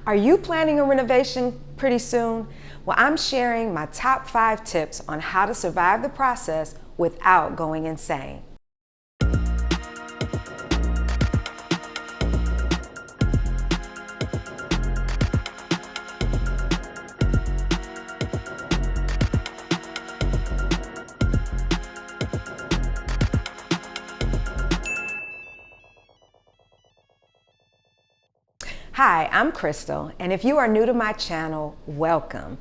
Are you planning a renovation pretty soon? Well, I'm sharing my top 5 tips on how to survive the process without going insane. Hi, I'm Crystal, and if you are new to my channel, welcome.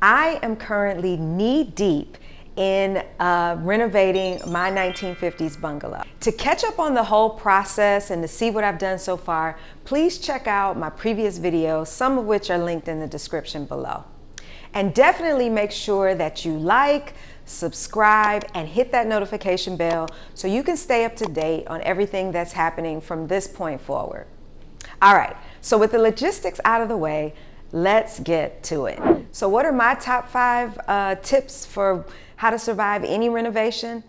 I am currently knee-deep in renovating my 1950s bungalow. To catch up on the whole process and to see what I've done so far, please check out my previous videos, some of which are linked in the description below. And definitely make sure that you like, subscribe, and hit that notification bell so you can stay up to date on everything that's happening from this point forward. All right, so with the logistics out of the way, let's get to it. So what are my top 5 tips for how to survive any renovation?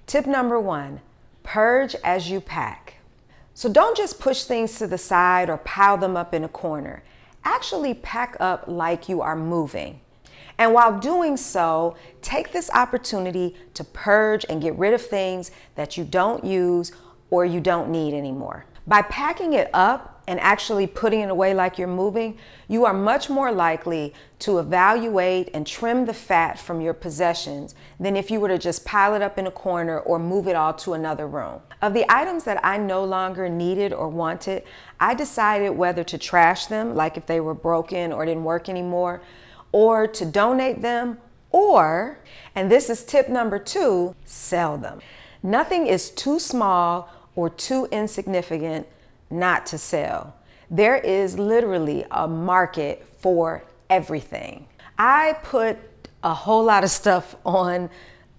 Tip number 1, purge as you pack. So don't just push things to the side or pile them up in a corner. Actually pack up like you are moving. And while doing so, take this opportunity to purge and get rid of things that you don't use or you don't need anymore. By packing it up and actually putting it away like you're moving, you are much more likely to evaluate and trim the fat from your possessions than if you were to just pile it up in a corner or move it all to another room. Of the items that I no longer needed or wanted, I decided whether to trash them, like if they were broken or didn't work anymore, or to donate them, or, and this is tip number 2, sell them. Nothing is too small or too insignificant not to sell. There is literally a market for everything. I put a whole lot of stuff on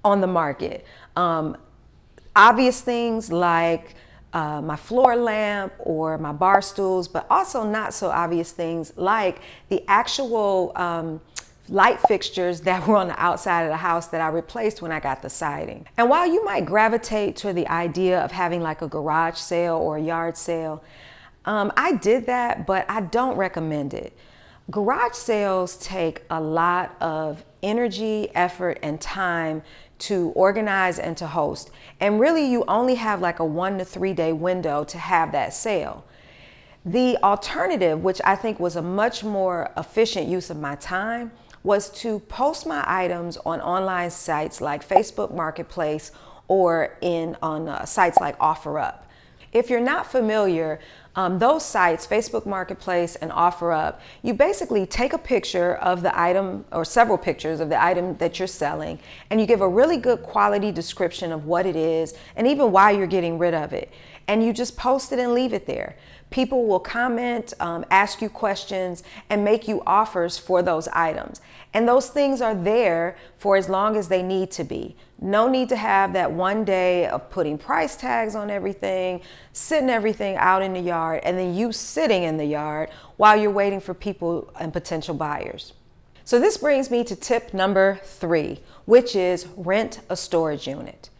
the market. Obvious things like my floor lamp or my bar stools, but also not so obvious things like the actual light fixtures that were on the outside of the house that I replaced when I got the siding. And while you might gravitate to the idea of having like a garage sale or a yard sale, I did that, but I don't recommend it. Garage sales take a lot of energy, effort, and time to organize and to host. And really you only have like a 1 to 3 day window to have that sale. The alternative, which I think was a much more efficient use of my time, was to post my items on online sites like Facebook Marketplace or on sites like OfferUp. If you're not familiar, those sites, Facebook Marketplace and OfferUp, you basically take a picture of the item or several pictures of the item that you're selling, and you give a really good quality description of what it is and even why you're getting rid of it. And you just post it and leave it there. People will comment, ask you questions, and make you offers for those items. And those things are there for as long as they need to be. No need to have that one day of putting price tags on everything, sitting everything out in the yard, and then you sitting in the yard while you're waiting for people and potential buyers. So this brings me to tip number 3, which is rent a storage unit.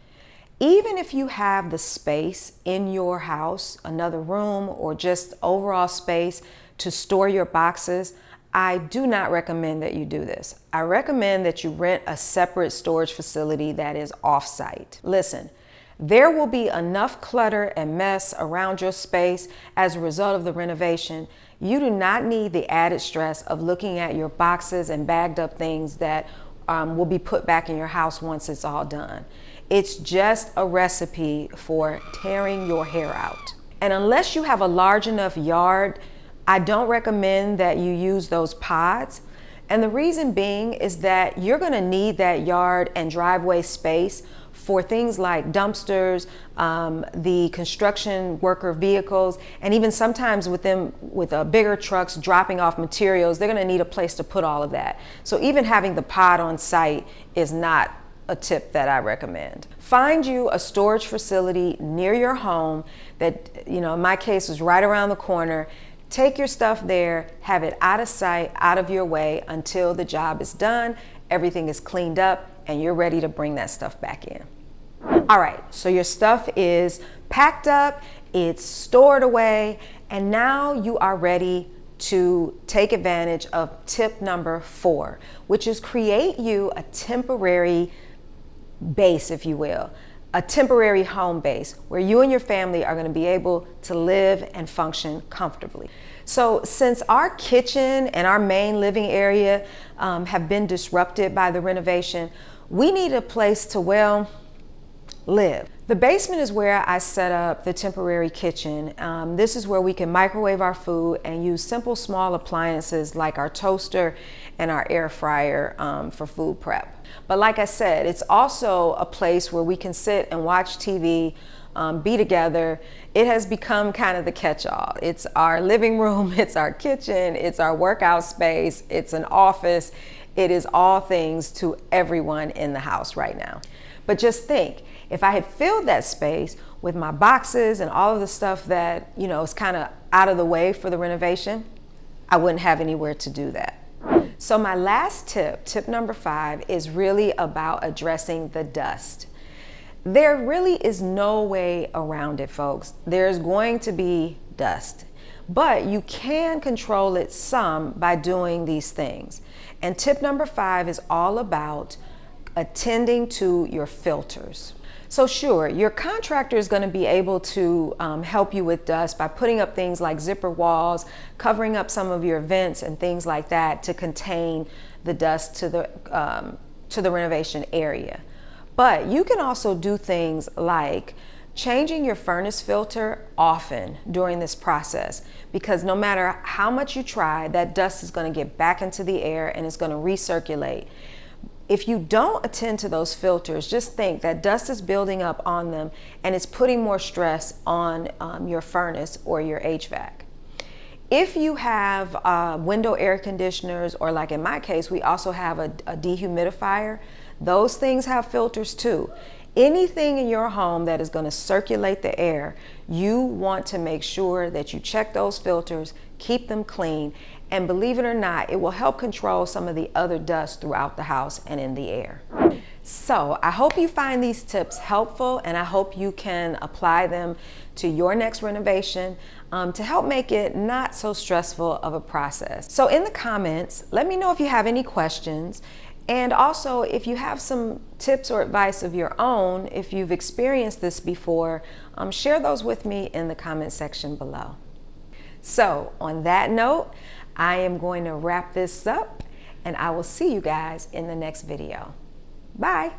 Even if you have the space in your house, another room, or just overall space to store your boxes, I do not recommend that you do this. I recommend that you rent a separate storage facility that is off-site. Listen, there will be enough clutter and mess around your space as a result of the renovation. You do not need the added stress of looking at your boxes and bagged up things that will be put back in your house once it's all done. It's just a recipe for tearing your hair out. And unless you have a large enough yard, I don't recommend that you use those pods. And the reason being is that you're gonna need that yard and driveway space for things like dumpsters, the construction worker vehicles, and even sometimes with bigger trucks dropping off materials, they're gonna need a place to put all of that. So even having the pod on site is not a tip that I recommend. Find you a storage facility near your home that, in my case, was right around the corner. Take your stuff there, have it out of sight, out of your way until the job is done, everything is cleaned up, and you're ready to bring that stuff back in. All right, so your stuff is packed up, it's stored away, and now you are ready to take advantage of tip number 4, which is create you a temporary base, if you will, a temporary home base where you and your family are going to be able to live and function comfortably. So since our kitchen and our main living area have been disrupted by the renovation, we need a place to, well, live. The basement is where I set up the temporary kitchen. This is where we can microwave our food and use simple small appliances like our toaster and our air fryer for food prep. But like I said, it's also a place where we can sit and watch TV, be together. It has become kind of the catch-all. It's our living room, it's our kitchen, it's our workout space, it's an office. It is all things to everyone in the house right now. But just think, if I had filled that space with my boxes and all of the stuff that, you know, is kind of out of the way for the renovation, I wouldn't have anywhere to do that. So my last tip, tip number 5, is really about addressing the dust. There really is no way around it, folks. There's going to be dust, but you can control it some by doing these things. And tip number 5 is all about attending to your filters. So sure, your contractor is going to be able to help you with dust by putting up things like zipper walls, covering up some of your vents and things like that to contain the dust to the renovation area. But you can also do things like changing your furnace filter often during this process, because no matter how much you try, that dust is going to get back into the air and it's going to recirculate. If you don't attend to those filters, just think that dust is building up on them and it's putting more stress on your furnace or your HVAC. If you have window air conditioners, or like in my case, we also have a dehumidifier, those things have filters too. Anything in your home that is going to circulate the air, you want to make sure that you check those filters, keep them clean, and believe it or not, it will help control some of the other dust throughout the house and in the air. So I hope you find these tips helpful, and I hope you can apply them to your next renovation to help make it not so stressful of a process. So in the comments, let me know if you have any questions. And also, if you have some tips or advice of your own, if you've experienced this before, share those with me in the comment section below. So on that note, I am going to wrap this up, and I will see you guys in the next video. Bye.